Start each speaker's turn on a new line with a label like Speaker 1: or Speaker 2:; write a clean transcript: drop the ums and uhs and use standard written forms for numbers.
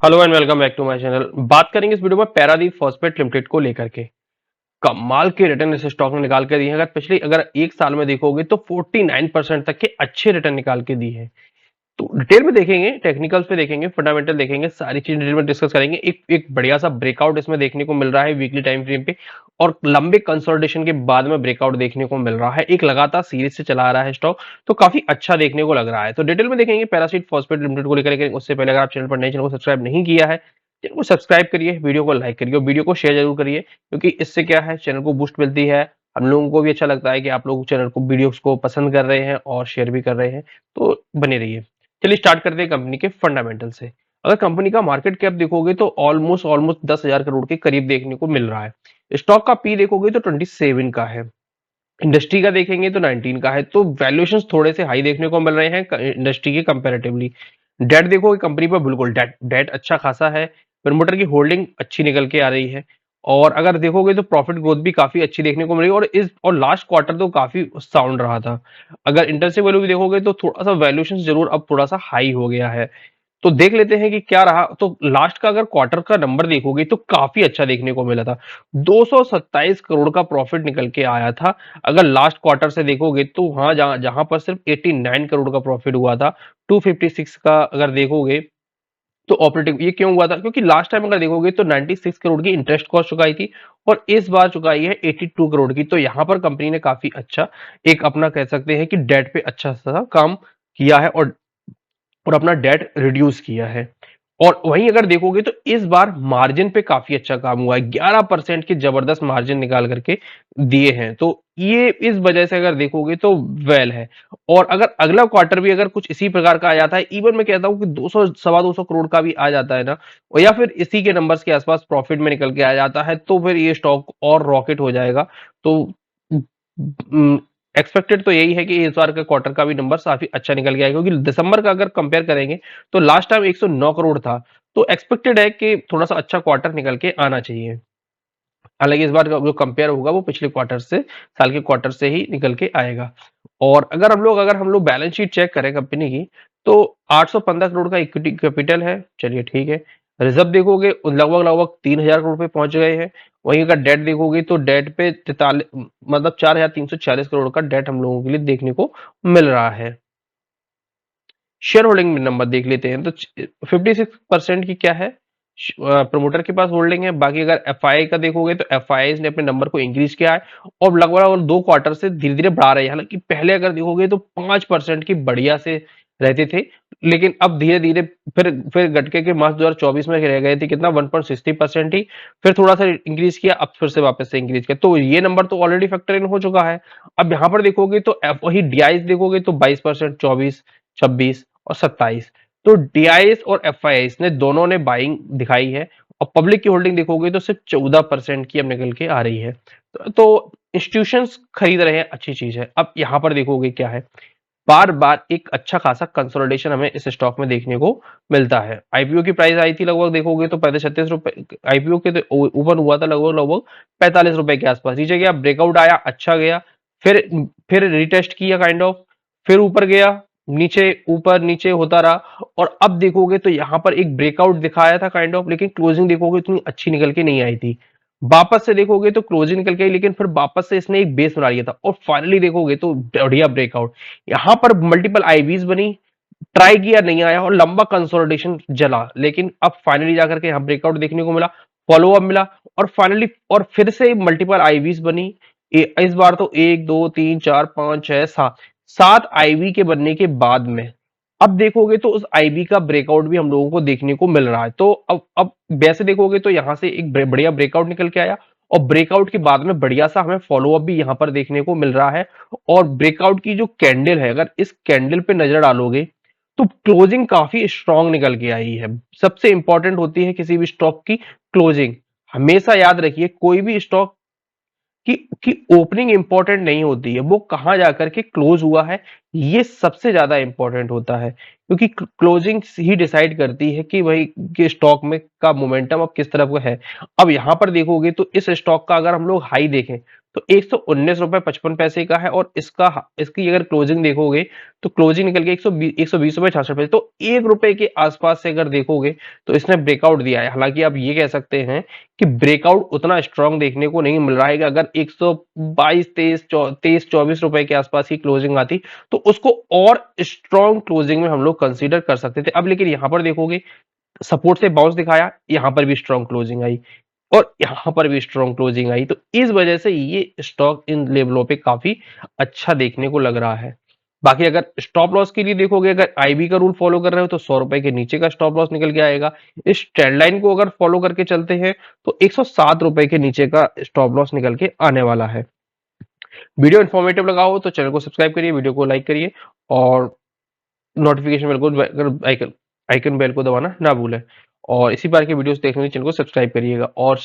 Speaker 1: Hello and welcome back to my channel. बात करेंगे इस वीडियो में पैरादीप फॉस्फेट लिमिटेड को लेकर के। कमाल के रिटर्न इस स्टॉक ने निकाल के दिए हैं। अगर एक साल में देखोगे तो 49% तक के अच्छे रिटर्न निकाल के दिए हैं। तो डिटेल में देखेंगे, टेक्निकल्स पे देखेंगे, फंडामेंटल देखेंगे, सारी चीज डिटेल में डिस्कस करेंगे। एक एक बढ़िया सा ब्रेकआउट इसमें देखने को मिल रहा है वीकली टाइम फ्रेम पे, और लंबे कंसोलिडेशन के बाद में ब्रेकआउट देखने को मिल रहा है। एक लगातार सीरीज से चला आ रहा है स्टॉक, तो काफी अच्छा देखने को लग रहा है। तो डिटेल में देखेंगे पैरासीट फॉस्फेट लिमिटेड को लेकर के। उससे पहले अगर आप चैनल पर नए, चैनल को सब्सक्राइब नहीं किया है, चैनल को सब्सक्राइब करिए, वीडियो को लाइक करिए और वीडियो को शेयर जरूर करिए, क्योंकि इससे क्या है, चैनल को बूस्ट मिलती है। हम लोगों को भी अच्छा लगता है कि आप लोग चैनल को, वीडियोस को पसंद कर रहे हैं और शेयर भी कर रहे हैं। तो बने रहिए। चलिए स्टार्ट करते हैं कंपनी के फंडामेंटल से। अगर कंपनी का मार्केट कैप देखोगे तो ऑलमोस्ट 10,000 करोड़ के करीब देखने को मिल रहा है। स्टॉक का पी देखोगे तो 27 का है। इंडस्ट्री का देखेंगे तो 19 का है। तो वैल्यूएशंस थोड़े से हाई देखने को मिल रहे हैं इंडस्ट्री के कंपैरेटिवली। डेट देखोगे कंपनी पर, बिल्कुल डेट डेट अच्छा खासा है। प्रमोटर की होल्डिंग अच्छी निकल के आ रही है। और अगर देखोगे तो प्रॉफिट ग्रोथ भी काफी अच्छी देखने को मिल रही है। और लास्ट क्वार्टर तो काफी साउंड रहा था। अगर इंटरेस्ट वैल्यू भी देखोगे तो थोड़ा सा वैल्यूएशन जरूर अब थोड़ा सा हाई हो गया है। तो देख लेते हैं कि क्या रहा। तो लास्ट का अगर क्वार्टर का नंबर देखोगे तो काफी अच्छा देखने को मिला था। 227 करोड़ का प्रॉफिट निकल के आया था। अगर लास्ट क्वार्टर से देखोगे तो वहां जहां जहां पर सिर्फ 89 करोड़ का प्रॉफिट हुआ था, 256 का अगर देखोगे तो ऑपरेटिंग। ये क्यों हुआ था? क्योंकि लास्ट टाइम अगर देखोगे तो 96 करोड़ की इंटरेस्ट कॉस्ट चुकाई थी, और इस बार चुकाई है 82 करोड़ की। तो यहां पर कंपनी ने काफी अच्छा एक अपना कह सकते हैं कि डेट पे अच्छा सा काम किया है, और अपना डेट रिड्यूस किया है। और वहीं अगर देखोगे तो इस बार मार्जिन पे काफी अच्छा काम हुआ है। 11% की जबरदस्त मार्जिन निकाल करके दिए हैं। तो ये इस वजह से अगर देखोगे तो वेल है। और अगर अगला क्वार्टर भी अगर कुछ इसी प्रकार का आ जाता है, इवन मैं कहता हूं कि 200 सवा 200 करोड़ का भी आ जाता है ना, और या फिर इसी के नंबर्स के आसपास प्रॉफिट में निकल के आ जाता है, तो फिर ये स्टॉक और रॉकेट हो जाएगा। तो एक्सपेक्टेड तो यही है कि इस बार का क्वार्टर का भी नंबर काफी अच्छा निकल गया है, क्योंकि दिसंबर का अगर कंपेयर करेंगे तो लास्ट टाइम 109 करोड़ था। तो एक्सपेक्टेड है कि थोड़ा सा अच्छा क्वार्टर निकल के आना चाहिए। हालांकि इस बार का जो कंपेयर होगा वो पिछले क्वार्टर से, साल के क्वार्टर से ही निकल के आएगा। और अगर हम लोग बैलेंस शीट चेक करें कंपनी की, तो 815 करोड़ का इक्विटी कैपिटल है। चलिए ठीक है। रिजर्व देखोगे लगभग लगभग 3,000 करोड़ पे पहुंच गए हैं। वहीं अगर डेट देखोगे तो डेट पे 43, मतलब 4,346 करोड़ का डेट हम लोगों के लिए देखने को मिल रहा है। शेयर होल्डिंग नंबर देख लेते हैं तो 56% की क्या है, प्रमोटर के पास होल्डिंग है। बाकी अगर एफ का देखोगे तो एफ ने अपने नंबर को इंक्रीज किया है, और लगभग लगभग 2 क्वार्टर से धीरे धीरे बढ़ा रहे हैं। हालांकि पहले अगर देखोगे तो 5% की बढ़िया से रहते थे, लेकिन अब धीरे धीरे फिर गटके के मार्च 2024 में रह गए थे कितना, 1.60% ही। फिर थोड़ा सा इंक्रीज किया, अब फिर से वापस से इंक्रीज किया। तो ये नंबर तो ऑलरेडी फैक्टर इन हो चुका है। अब यहाँ पर देखोगे तो वही डीआईएस देखोगे तो 22%, 24, 26 और 27। तो डीआईएस और एफआईआईस ने दोनों ने बाइंग दिखाई है। और पब्लिक की होल्डिंग देखोगे तो सिर्फ 14% की अब निकल के आ रही है। तो इंस्टीट्यूशंस खरीद रहे हैं, अच्छी चीज है। अब यहां पर देखोगे क्या है, बार बार एक अच्छा खासा कंसोलिडेशन हमें इस स्टॉक में देखने को मिलता है। आईपीओ की प्राइस आई थी लगभग देखोगे तो 35-36 रुपए, आईपीओ के तो ओपन हुआ था लगभग लगभग 45 रुपए के आसपास। नीचे गया, ब्रेकआउट आया, अच्छा गया, फिर फिर रिटेस्ट किया काइंड ऑफ, फिर ऊपर गया, नीचे ऊपर नीचे होता रहा। और अब देखोगे तो यहां पर एक ब्रेकआउट दिखाया था काइंड ऑफ, लेकिन क्लोजिंग देखोगे इतनी अच्छी निकल के नहीं आई थी। वापस से देखोगे तो क्लोजिंग निकल के आई, लेकिन फिर वापस से इसने एक बेस बना लिया था, और फाइनली देखोगे तो बढ़िया ब्रेकआउट। यहां पर मल्टीपल आईवीज बनी, ट्राई किया नहीं आया, और लंबा कंसोलिडेशन जला, लेकिन अब फाइनली जाकर के यहां ब्रेकआउट देखने को मिला, फॉलो अप मिला, और फाइनली और फिर से मल्टीपल आईवीज बनी। इस बार तो 1 2 3 4 5 6 7 7 आईवी के बनने के बाद में अब देखोगे तो उस आईबी का ब्रेकआउट भी हम लोगों को देखने को मिल रहा है। तो अब वैसे देखोगे तो यहां से एक बढ़िया ब्रेकआउट निकल के आया, और ब्रेकआउट के बाद में बढ़िया सा हमें फॉलोअप भी यहां पर देखने को मिल रहा है। और ब्रेकआउट की जो कैंडल है, अगर इस कैंडल पे नजर डालोगे तो क्लोजिंग काफी स्ट्रांग निकल के आई है। सबसे इंपॉर्टेंट होती है किसी भी स्टॉक की क्लोजिंग। हमेशा याद रखिए, कोई भी स्टॉक कि ओपनिंग इंपॉर्टेंट नहीं होती है, वो कहां जाकर के क्लोज हुआ है ये सबसे ज्यादा इंपॉर्टेंट होता है। क्योंकि क्लोजिंग ही डिसाइड करती है कि भाई कि स्टॉक में का मोमेंटम अब किस तरफ है। अब यहां पर देखोगे तो इस स्टॉक का अगर हम लोग हाई देखें तो ₹119.55 का है और इसकी अगर क्लोजिंग देखोगे तो क्लोजिंग निकल के ₹120.66। तो ₹1 के आसपास से अगर देखोगे तो इसने ब्रेकआउट दिया है। हालांकि आप ये कह सकते हैं कि ब्रेकआउट उतना स्ट्रांग देखने को नहीं मिल रहा है कि अगर 122 23 24 रुपए के आसपास की क्लोजिंग आती तो उसको और स्ट्रांग क्लोजिंग में हम लोग कंसीडर कर सकते थे। अब लेकिन यहां पर देखोगे सपोर्ट से बाउंस दिखाया, यहां पर भी स्ट्रांग क्लोजिंग आई और यहां पर भी स्ट्रांग क्लोजिंग आई। तो इस वजह से ये स्टॉक इन लेवलों पे काफी अच्छा देखने को लग रहा है। बाकी अगर स्टॉप लॉस के लिए देखोगे, अगर आईबी का रूल फॉलो कर रहे हो तो ₹100 के नीचे का स्टॉप लॉस निकल के आएगा। इस ट्रेंड लाइन को अगर फॉलो करके चलते हैं तो ₹107 के नीचे का स्टॉप लॉस निकल के आने वाला है। वीडियो इन्फॉर्मेटिव लगा हो तो चैनल को सब्सक्राइब करिए, वीडियो को लाइक करिए और नोटिफिकेशन बेल को आइकन आइकन बेल को दबाना ना भूलें। और इसी बार के वीडियोस देखने के लिए चैनल को सब्सक्राइब करिएगा। और